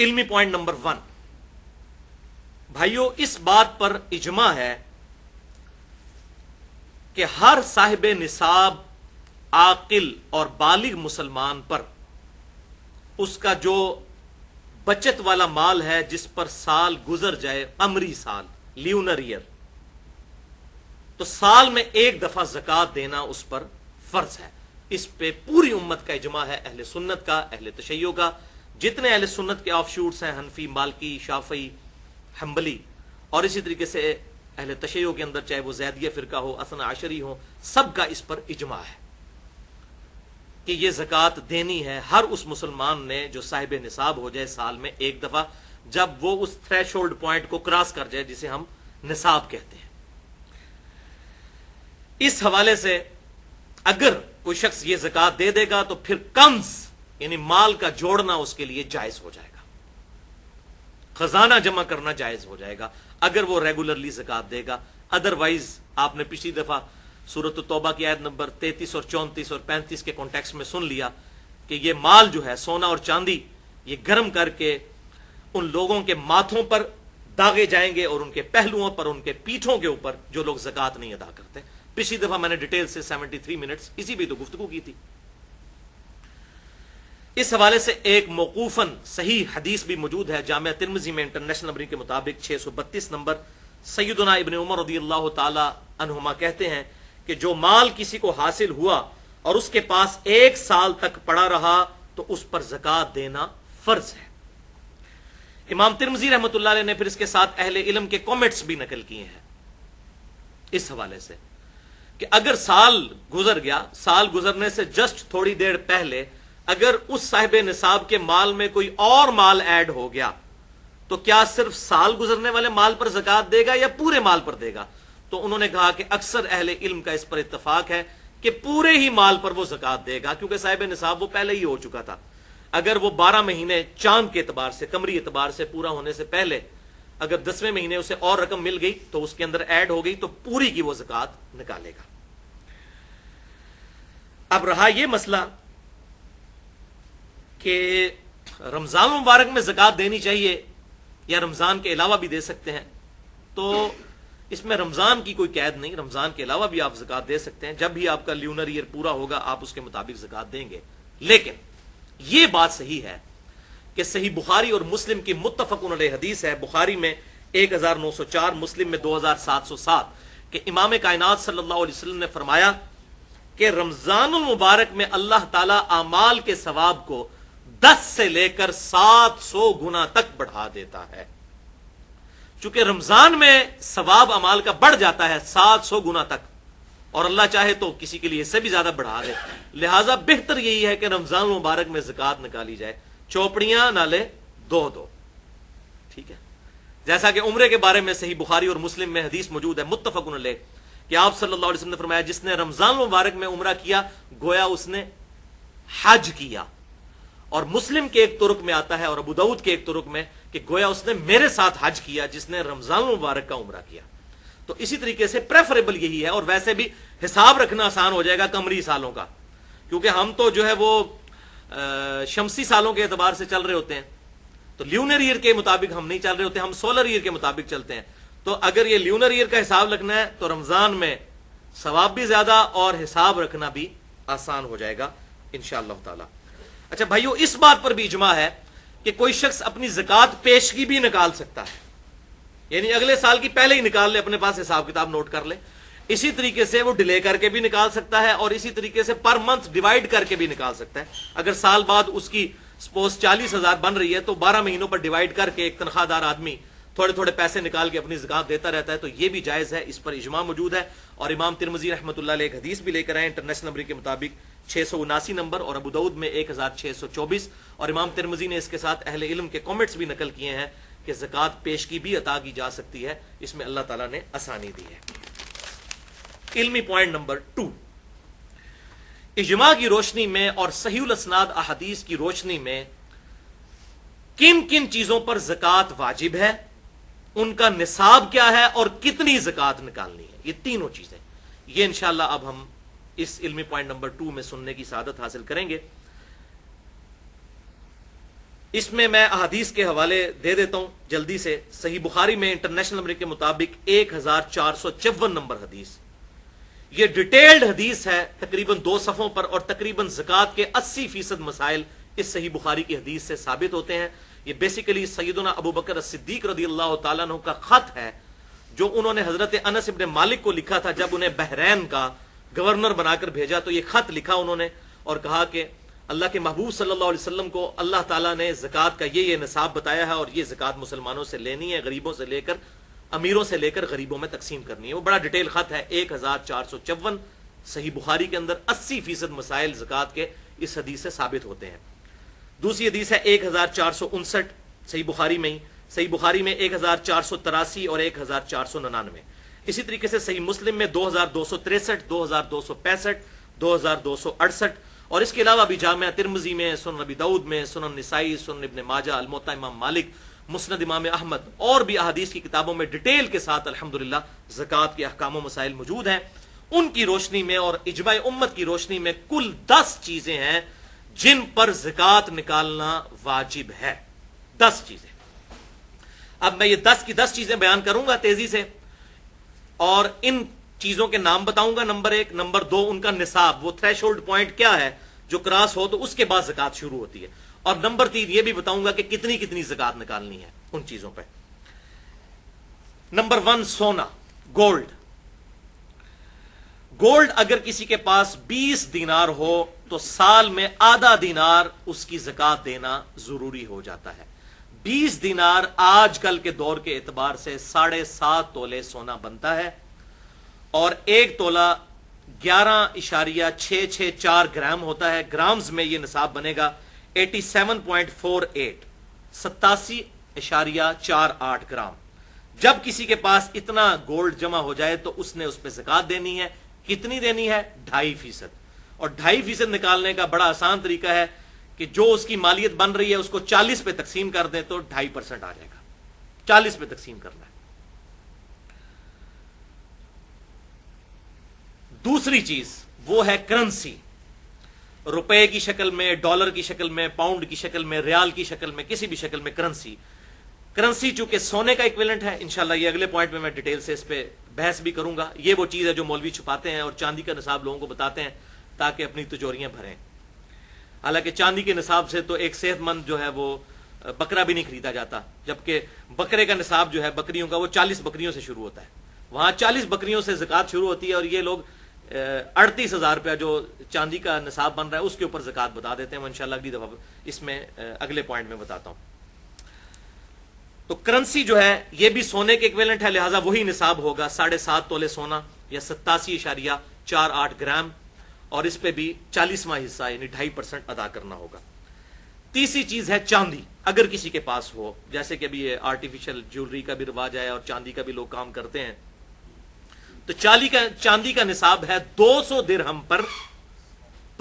علمی point number 1، بھائیو اس بات پر اجماع ہے کہ ہر صاحب نصاب عاقل اور بالغ مسلمان پر اس کا جو بچت والا مال ہے جس پر سال گزر جائے، قمری سال، لیونر ایئر، تو سال میں ایک دفعہ زکوٰۃ دینا اس پر فرض ہے۔ اس پہ پوری امت کا اجماع ہے، اہل سنت کا، اہل تشیع کا، جتنے اہل سنت کے آف شوٹس ہیں، حنفی، مالکی، شافعی، حنبلی، اور اسی طریقے سے اہل تشیع کے اندر چاہے وہ زیدیہ فرقہ ہو، اثنا عشری ہو، سب کا اس پر اجماع ہے کہ یہ زکوٰۃ دینی ہے ہر اس مسلمان نے جو صاحب نصاب ہو جائے سال میں ایک دفعہ، جب وہ اس تھریش ہولڈ پوائنٹ کو کراس کر جائے جسے ہم نصاب کہتے ہیں۔ اس حوالے سے اگر کوئی شخص یہ زکوٰۃ دے دے گا تو پھر کنز یعنی مال کا جوڑنا اس کے لیے جائز ہو جائے گا، خزانہ جمع کرنا جائز ہو جائے گا اگر وہ ریگولرلی زکوٰۃ دے گا۔ ادروائز آپ نے پچھلی دفعہ سورۃ التوبہ کی آیت نمبر 33 اور 34 اور 35 کے کانٹیکسٹ میں سن لیا کہ یہ مال جو ہے سونا اور چاندی، یہ گرم کر کے ان لوگوں کے ماتھوں پر داغے جائیں گے اور ان کے پہلوؤں پر، ان کے پیٹھوں کے اوپر جو لوگ زکوٰۃ نہیں ادا کرتے۔ پچھلی دفعہ میں نے ڈیٹیل سے 73 منٹس اسی بھی تو گفتگو کی تھی۔ اس حوالے سے ایک موقوفاً صحیح حدیث بھی موجود ہے جامعہ ترمذی میں انٹرنیشنل نمبر کے مطابق 632 نمبر، سیدنا ابن عمر رضی اللہ تعالی عنہما کہتے ہیں کہ جو مال کسی کو حاصل ہوا اور اس کے پاس 1 سال تک پڑا رہا تو اس پر زکوٰۃ دینا فرض ہے۔ امام ترمذی رحمۃ اللہ علیہ نے پھر اس کے ساتھ اہل علم کے کامنٹس بھی نقل کیے ہیں اس حوالے سے کہ اگر سال گزر گیا، سال گزرنے سے جسٹ تھوڑی دیر پہلے اگر اس صاحب نصاب کے مال میں کوئی اور مال ایڈ ہو گیا تو کیا صرف سال گزرنے والے مال پر زکوٰۃ دے گا یا پورے مال پر دے گا؟ تو انہوں نے کہا کہ اکثر اہل علم کا اس پر اتفاق ہے کہ پورے ہی مال پر وہ زکوٰۃ دے گا، کیونکہ صاحب نصاب وہ پہلے ہی ہو چکا تھا۔ اگر وہ 12 مہینے چاند کے اعتبار سے، قمری اعتبار سے پورا ہونے سے پہلے اگر 10ویں مہینے اسے اور رقم مل گئی تو اس کے اندر ایڈ ہو گئی تو پوری کی وہ زکوٰۃ نکالے گا۔ اب رہا یہ مسئلہ کہ رمضان مبارک میں زکوٰۃ دینی چاہیے یا رمضان کے علاوہ بھی دے سکتے ہیں، تو اس میں رمضان کی کوئی قید نہیں، رمضان کے علاوہ بھی آپ زکوٰۃ دے سکتے ہیں، جب بھی آپ کا لیونر ایئر پورا ہوگا آپ اس کے مطابق زکوٰۃ دیں گے۔ لیکن یہ بات صحیح ہے کہ صحیح بخاری اور مسلم کی متفقن علیہ حدیث ہے، بخاری میں 1904، مسلم میں 2707، کہ امام کائنات صلی اللہ علیہ وسلم نے فرمایا کہ رمضان المبارک میں اللہ تعالی اعمال کے ثواب کو 10 سے لے کر 700 گنا تک بڑھا دیتا ہے۔ چونکہ رمضان میں ثواب اعمال کا بڑھ جاتا ہے 700 گنا تک، اور اللہ چاہے تو کسی کے لیے اس سے بھی زیادہ بڑھا دے، لہٰذا بہتر یہی ہے کہ رمضان مبارک میں زکوٰۃ نکالی جائے، چوپڑیاں نالے 2 ٹھیک ہے۔ جیسا کہ عمرے کے بارے میں صحیح بخاری اور مسلم میں حدیث موجود ہے متفقن علیہ کہ آپ صلی اللہ علیہ وسلم نے فرمایا جس نے رمضان مبارک میں عمرہ کیا گویا اس نے حج کیا، اور مسلم کے ایک طرق میں آتا ہے اور ابو داؤد کے ایک طرق میں کہ گویا اس نے میرے ساتھ حج کیا جس نے رمضان مبارک کا عمرہ کیا۔ تو اسی طریقے سے پریفریبل یہی ہے، اور ویسے بھی حساب رکھنا آسان ہو جائے گا قمری سالوں کا، کیونکہ ہم تو جو ہے وہ شمسی سالوں کے اعتبار سے چل رہے ہوتے ہیں، تو لیونر ایئر کے مطابق ہم نہیں چل رہے ہوتے، ہم سولر ایئر کے مطابق چلتے ہیں۔ تو اگر یہ لیونر ایئر کا حساب رکھنا ہے تو رمضان میں ثواب بھی زیادہ اور حساب رکھنا بھی آسان ہو جائے گا انشاءاللہ تعالی۔ اچھا بھائیو، اس بات پر بھی اجماع ہے کہ کوئی شخص اپنی زکوٰۃ پیشگی بھی نکال سکتا ہے، یعنی اگلے سال کی پہلے ہی نکال لے، اپنے پاس حساب کتاب نوٹ کر لے۔ اسی طریقے سے وہ ڈیلے کر کے بھی نکال سکتا ہے، اور اسی طریقے سے پر منتھ ڈیوائڈ کر کے بھی نکال سکتا ہے۔ اگر سال بعد اس کی سپوز 40,000 بن رہی ہے تو 12 مہینوں پر ڈیوائڈ کر کے ایک تنخواہ دار آدمی تھوڑے تھوڑے پیسے نکال کے اپنی زکوٰۃ دیتا رہتا ہے، تو یہ بھی جائز ہے، اس پر اجماع موجود ہے۔ اور امام ترمذی رحمۃ اللہ علیہ ایک حدیث بھی لے کر آئے انٹرنیشنل نمبر کے مطابق 679 نمبر، اور ابو داؤد میں 1624، اور امام ترمذی نے اس کے ساتھ اہل علم کے کامنٹس بھی نقل کیے ہیں کہ زکوٰۃ پیشگی بھی عطا کی جا سکتی ہے، اس میں اللہ تعالیٰ نے آسانی دی ہے۔ علمی پوائنٹ نمبر 2، اجماع کی روشنی میں اور صحیح الاسناد احادیث کی روشنی میں کن کن چیزوں پر زکوٰۃ واجب ہے، ان کا نصاب کیا ہے اور کتنی زکوٰۃ نکالنی ہے، یہ تینوں چیزیں، یہ انشاءاللہ اب ہم اس علمی پوائنٹ نمبر 2 میں سننے کی سعادت حاصل کریں گے۔ اس میں احادیث کے حوالے دے دیتا ہوں جلدی سے. صحیح بخاری میں انٹرنیشنل نمبر کے مطابق 1454 نمبر حدیث. یہ ڈیٹیلڈ حدیث ہے تقریباً 2 صفحوں پر, اور تقریباً زکوٰۃ کے 80% مسائل اس صحیح بخاری کی حدیث سے ثابت ہوتے ہیں. یہ بیسیکلی سیدنا ابو بکر الصدیق رضی اللہ تعالیٰ عنہ کا خط ہے جو انہوں نے حضرت انس ابن مالک کو لکھا تھا جب انہیں بحرین کا گورنر بنا کر بھیجا. تو یہ خط لکھا انہوں نے اور کہا کہ اللہ کے محبوب صلی اللہ علیہ وسلم کو اللہ تعالیٰ نے زکوٰۃ کا یہ نصاب بتایا ہے, اور یہ زکوٰۃ مسلمانوں سے لینی ہے, غریبوں سے لے کر امیروں سے لے کر غریبوں میں تقسیم کرنی ہے. وہ بڑا ڈیٹیل خط ہے, 1454 صحیح بخاری کے اندر 80% مسائل زکوٰۃ کے اس حدیث سے ثابت ہوتے ہیں. دوسری حدیث ہے 1459 صحیح بخاری میں ہی, صحیح بخاری میں 1483 اور 1499. اسی طریقے سے صحیح مسلم میں 2263, 2265, 2268, اور اس کے علاوہ بھی جامعہ ترمذی میں, سنن ابی داؤد میں, سنن نسائی, سنن ابن ماجہ, الموطا امام مالک, مسند امام احمد اور بھی احادیث کی کتابوں میں ڈیٹیل کے ساتھ الحمدللہ زکوٰۃ کے احکام و مسائل موجود ہیں. ان کی روشنی میں اور اجماع امت کی روشنی میں کل 10 چیزیں ہیں جن پر زکوٰۃ نکالنا واجب ہے. 10 چیزیں. اب میں یہ 10 کی 10 چیزیں بیان کروں گا تیزی سے, اور ان چیزوں کے نام بتاؤں گا. نمبر 1, نمبر 2 ان کا نصاب, وہ تھریش ہولڈ پوائنٹ کیا ہے جو کراس ہو تو اس کے بعد زکوٰۃ شروع ہوتی ہے, اور نمبر 3 یہ بھی بتاؤں گا کہ کتنی کتنی زکوٰۃ نکالنی ہے ان چیزوں پہ. نمبر 1, سونا, گولڈ. گولڈ اگر کسی کے پاس 20 دینار ہو تو سال میں آدھا دینار اس کی زکوٰۃ دینا ضروری ہو جاتا ہے. 20 دینار آج کل کے دور کے اعتبار سے 7.5 تولے سونا بنتا ہے, اور 1 تولہ 11.664 گرام ہوتا ہے. گرامز میں یہ نصاب بنے گا 87.48, 87.48 گرام. جب کسی کے پاس اتنا گولڈ جمع ہو جائے تو اس نے اس پہ زکوٰۃ دینی ہے. کتنی دینی ہے؟ 2.5%. اور 2.5% نکالنے کا بڑا آسان طریقہ ہے کہ جو اس کی مالیت بن رہی ہے اس کو 40 پہ تقسیم کر دیں تو 2.5% آ جائے گا. 40 پہ تقسیم کرنا ہے. دوسری چیز وہ ہے کرنسی. روپے کی شکل میں, ڈالر کی شکل میں, پاؤنڈ کی شکل میں, ریال کی شکل میں, کسی بھی شکل میں کرنسی. کرنسی چونکہ سونے کا ایکویلنٹ ہے, انشاءاللہ یہ اگلے پوائنٹ میں ڈیٹیل سے اس پہ بحث بھی کروں گا. یہ وہ چیز ہے جو مولوی چھپاتے ہیں اور چاندی کا نصاب لوگوں کو بتاتے ہیں تاکہ اپنی تجوریاں بھریں. حالانکہ چاندی کے نصاب سے تو ایک صحت مند جو ہے وہ بکرا بھی نہیں خریدا جاتا, جبکہ بکرے کا نصاب جو ہے بکریوں کا وہ 40 بکریوں سے شروع ہوتا ہے. وہاں 40 بکریوں سے زکوٰۃ شروع ہوتی ہے, اور یہ لوگ 38,000 روپیہ جو چاندی کا نصاب بن رہا ہے اس کے اوپر زکوٰۃ بتا دیتے ہیں. وہ انشاءاللہ اگلی دفعہ اس میں اگلے پوائنٹ میں بتاتا ہوں. تو کرنسی جو ہے یہ بھی سونے کے ایکویلنٹ ہے, لہٰذا وہی نصاب ہوگا 7.5 تولے سونا یا 87.48 گرام, اور اس پہ بھی 40واں حصہ یعنی 2.5% ادا کرنا ہوگا. تیسری چیز ہے چاندی. اگر کسی کے پاس ہو, جیسے کہ ابھی یہ آرٹیفیشل جیولری کا بھی رواج ہے اور چاندی کا بھی لوگ کام کرتے ہیں, تو چاندی کا نصاب ہے 200 درہم پر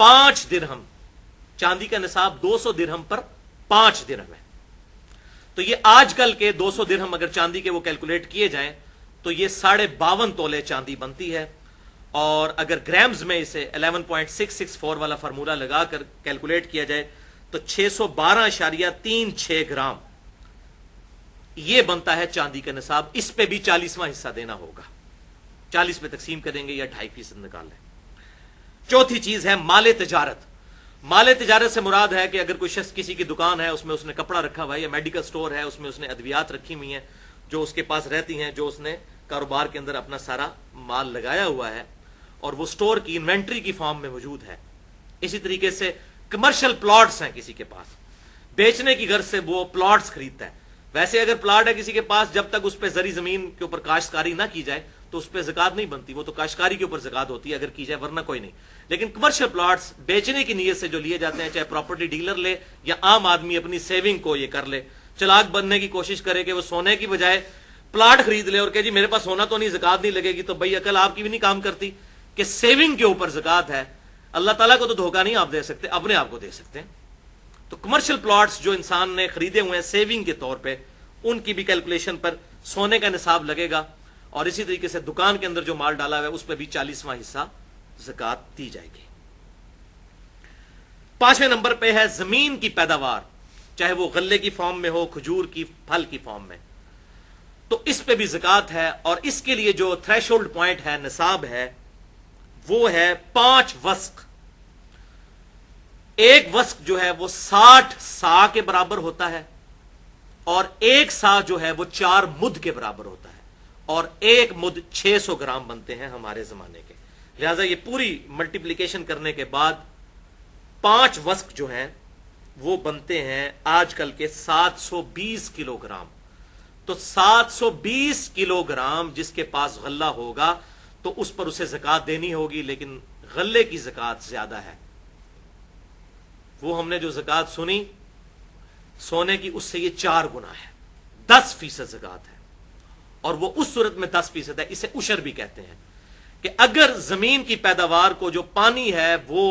5 درہم. چاندی کا نصاب 200 درہم پر 5 درہم ہے. تو یہ آج کل کے 200 درہم اگر چاندی کے وہ کیلکولیٹ کیے جائیں تو یہ 52.5 تولے چاندی بنتی ہے. اور اگر گرامز میں اسے 11.664 والا فارمولا لگا کر کیلکولیٹ کیا جائے تو 612.36 گرام یہ بنتا ہے چاندی کا نصاب. اس پہ بھی 40واں حصہ دینا ہوگا. 40 پہ تقسیم کریں گے یا 2.5% نکال لیں. چوتھی چیز ہے مال تجارت. مال تجارت سے مراد ہے کہ اگر کوئی شخص کسی کی دکان ہے, اس میں اس نے کپڑا رکھا ہوا ہے, یا میڈیکل سٹور ہے, اس میں اس نے ادویات رکھی ہوئی ہیں جو اس کے پاس رہتی ہیں, جو اس نے کاروبار کے اندر اپنا سارا مال لگایا ہوا ہے اور وہ سٹور کی انوینٹری کی فارم میں موجود ہے. اسی طریقے سے کمرشل پلاٹس ہیں کسی کے پاس, بیچنے کی غرض سے وہ پلاٹس خریدتا ہے. ویسے اگر پلاٹ ہے کسی کے پاس, جب تک اس پہ زرعی زمین کے اوپر کاشتکاری نہ کی جائے تو اس پہ زکوٰۃ نہیں بنتی, وہ تو کاشتکاری کے اوپر زکوٰۃ ہوتی ہے اگر کی جائے, ورنہ کوئی نہیں. لیکن کمرشل پلاٹس بیچنے کی نیت سے جو لیے جاتے ہیں, چاہے پراپرٹی ڈیلر لے یا عام آدمی اپنی سیونگ کو یہ کر لے, چلاک بننے کی کوشش کرے کہ وہ سونے کی بجائے پلاٹ خرید لے اور کہ جی میرے پاس سونا تو نہیں, زکوٰۃ نہیں لگے گی, تو بھائی عقل آپ کی بھی نہیں کام کرتی کہ سیونگ کے اوپر زکوٰۃ ہے. اللہ تعالیٰ کو تو دھوکہ نہیں آپ دے سکتے, اپنے آپ کو دے سکتے ہیں. تو کمرشل پلاٹس جو انسان نے خریدے ہوئے ہیں سیونگ کے طور پہ, ان کی بھی کیلکولیشن پر سونے کا نصاب لگے گا. اور اسی طریقے سے دکان کے اندر جو مال ڈالا ہوا ہے اس پہ بھی 40واں حصہ زکوٰۃ دی جائے گی. 5ویں نمبر پہ ہے زمین کی پیداوار. چاہے وہ غلے کی فارم میں ہو، کھجور کی پھل کی فارم میں، تو اس پہ بھی زکات ہے. اور اس کے لیے جو تھریش ہولڈ پوائنٹ ہے، نصاب ہے، وہ ہے 5 وسق. ایک وسق جو ہے وہ 60 سا کے برابر ہوتا ہے، اور ایک سا جو ہے وہ 4 مد کے برابر ہوتا ہے، اور ایک مد 600 گرام بنتے ہیں ہمارے زمانے کے. لہذا یہ پوری ملٹیپلیکیشن کرنے کے بعد 5 وسق جو ہیں وہ بنتے ہیں آج کل کے 720 کلو گرام. تو 720 کلو گرام جس کے پاس غلہ ہوگا تو اس پر اسے زکات دینی ہوگی، لیکن غلے کی زکات زیادہ ہے. وہ ہم نے جو زکات سنی سونے کی، اس سے یہ 4 گنا ہے، 10% زکات ہے. اور وہ اس صورت میں 10% ہے، اسے عشر بھی کہتے ہیں، کہ اگر زمین کی پیداوار کو جو پانی ہے وہ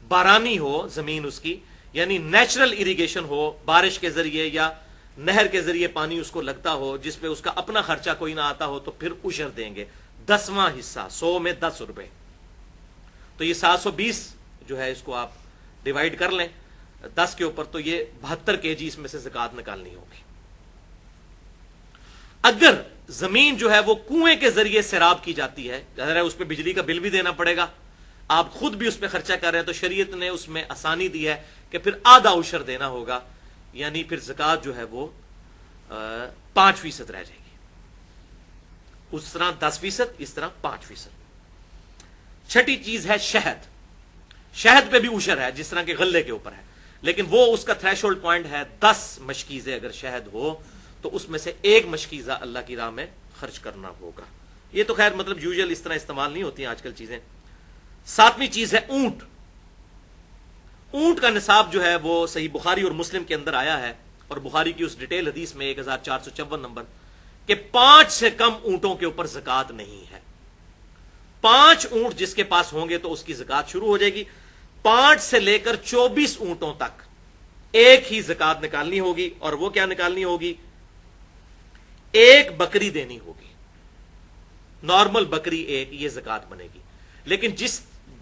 بارانی ہو، زمین اس کی یعنی نیچرل اریگیشن ہو، بارش کے ذریعے یا نہر کے ذریعے پانی اس کو لگتا ہو، جس پہ اس کا اپنا خرچہ کوئی نہ آتا ہو، تو پھر عشر دیں گے 10واں حصہ، 100 میں 10 روپے. تو یہ 720 جو ہے اس کو آپ ڈیوائڈ کر لیں 10 کے اوپر، تو یہ 72 kg اس میں سے زکات نکالنی ہوگی. اگر زمین جو ہے وہ کنویں کے ذریعے سیراب کی جاتی ہے، ظاہر ہے اس پہ بجلی کا بل بھی دینا پڑے گا، آپ خود بھی اس پہ خرچہ کر رہے ہیں، تو شریعت نے اس میں آسانی دی ہے کہ پھر آدھا عشر دینا ہوگا، یعنی پھر زکات جو ہے وہ 5% رہ جائے گی. اس طرح 10%، اس طرح 5%. چھٹی چیز ہے شہد. شہد پہ بھی عشر ہے جس طرح کے غلے کے اوپر ہے، لیکن وہ اس کا تھریش ہولڈ پوائنٹ ہے 10 مشکیزیں. اگر شہد ہو تو اس میں سے 1 مشکیزہ اللہ کی راہ میں خرچ کرنا ہوگا. یہ تو خیر مطلب یوزل اس طرح استعمال نہیں ہوتی ہیں آج کل چیزیں. 7ویں چیز ہے اونٹ. اونٹ کا نصاب جو ہے وہ صحیح بخاری اور مسلم کے اندر آیا ہے، اور بخاری کی اس ڈیٹیل حدیث میں 1454 نمبر کہ 5 سے کم اونٹوں کے اوپر زکات نہیں ہے. 5 اونٹ جس کے پاس ہوں گے تو اس کی زکات شروع ہو جائے گی. 5 سے لے کر 24 اونٹوں تک ایک ہی زکات نکالنی ہوگی. اور وہ کیا نکالنی ہوگی؟ ایک بکری دینی ہوگی. نارمل بکری ایک، یہ زکات بنے گی. لیکن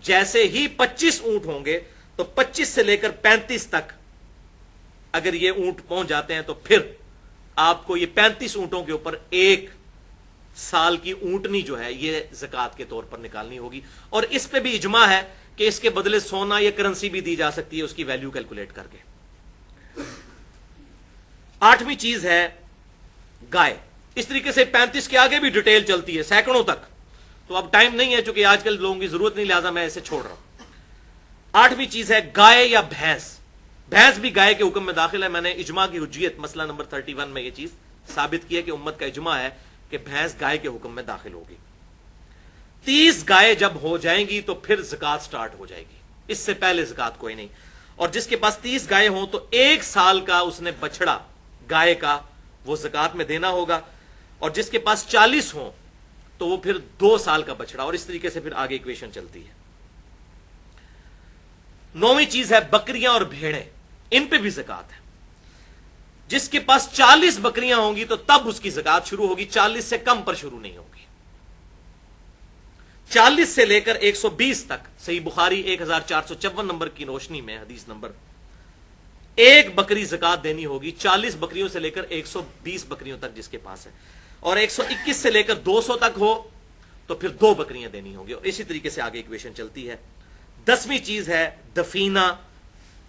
جیسے ہی 25 اونٹ ہوں گے تو 25 سے لے کر 35 تک اگر یہ اونٹ پہنچ جاتے ہیں تو پھر آپ کو یہ 35 اونٹوں کے اوپر 1 سال کی اونٹنی جو ہے یہ زکات کے طور پر نکالنی ہوگی. اور اس پہ بھی اجماع ہے کہ اس کے بدلے سونا یا کرنسی بھی دی جا سکتی ہے اس کی ویلیو کیلکولیٹ کر کے. 8ویں چیز ہے گائے. اس طریقے سے 35 کے آگے بھی ڈیٹیل چلتی ہے سینکڑوں تک، تو اب ٹائم نہیں ہے چونکہ آج کل لوگوں کی ضرورت نہیں، لہذا میں اسے چھوڑ رہا ہوں. 8ویں چیز ہے گائے یا بھینس. بھینس بھی گائے کے حکم میں داخل ہے. میں نے اجماع کی حجیت مسئلہ نمبر 31 میں یہ چیز ثابت کی ہے کہ امت کا اجماع ہے کہ بھینس گائے کے حکم میں داخل ہوگی. 30 گائے جب ہو جائیں گی تو پھر زکات سٹارٹ ہو جائے گی، اس سے پہلے زکات کوئی نہیں. اور جس کے پاس 30 گائے ہوں تو 1 سال کا اس نے بچڑا گائے کا وہ زکات میں دینا ہوگا. اور جس کے پاس 40 ہوں تو وہ پھر 2 سال کا بچڑا. اور اس طریقے سے پھر آگے ایکویشن چلتی ہے. 9ویں چیز ہے بکریاں اور بھیڑیں. ان پہ بھی زکات ہے. جس کے پاس 40 بکریاں ہوں گی تو تب اس کی زکات شروع ہوگی، 40 سے کم پر شروع نہیں ہوگی. 40 سے لے کر 120 تک صحیح بخاری 1454 نمبر کی روشنی میں حدیث نمبر 1 بکری زکات دینی ہوگی. 40 بکریوں سے لے کر 120 بکریوں تک جس کے پاس ہے. اور 121 سے لے کر 200 تک ہو تو پھر 2 بکریاں دینی ہوں گی. اور اسی طریقے سے آگے ایکویشن چلتی ہے. 10ویں چیز ہے دفینہ،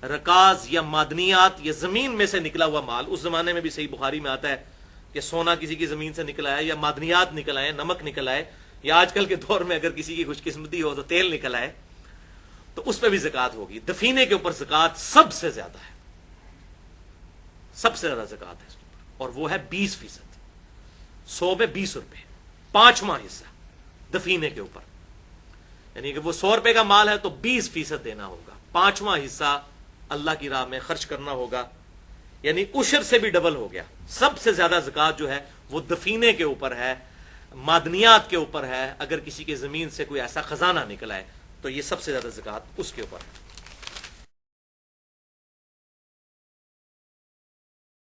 رکاز یا معدنیات، یہ زمین میں سے نکلا ہوا مال. اس زمانے میں بھی صحیح بخاری میں آتا ہے کہ سونا کسی کی زمین سے نکلا ہے، یا معدنیات نکلا ہے، نمک نکلا ہے، یا آج کل کے دور میں اگر کسی کی خوش قسمتی ہو تو تیل نکلا ہے، تو اس پہ بھی زکات ہوگی. دفینے کے اوپر زکات سب سے زیادہ ہے، سب سے زیادہ زکات ہے اس کے اوپر، اور وہ ہے 20%. 100 میں 20 روپے، 5واں حصہ دفینے کے اوپر. یعنی کہ وہ 100 روپے کا مال ہے تو 20% دینا ہوگا، 5واں حصہ اللہ کی راہ میں خرچ کرنا ہوگا. یعنی عشر سے بھی ڈبل ہو گیا. سب سے زیادہ زکات جو ہے وہ دفینے کے اوپر ہے، معدنیات کے اوپر ہے. اگر کسی کے زمین سے کوئی ایسا خزانہ نکلا ہے تو یہ سب سے زیادہ زکات اس کے اوپر ہے.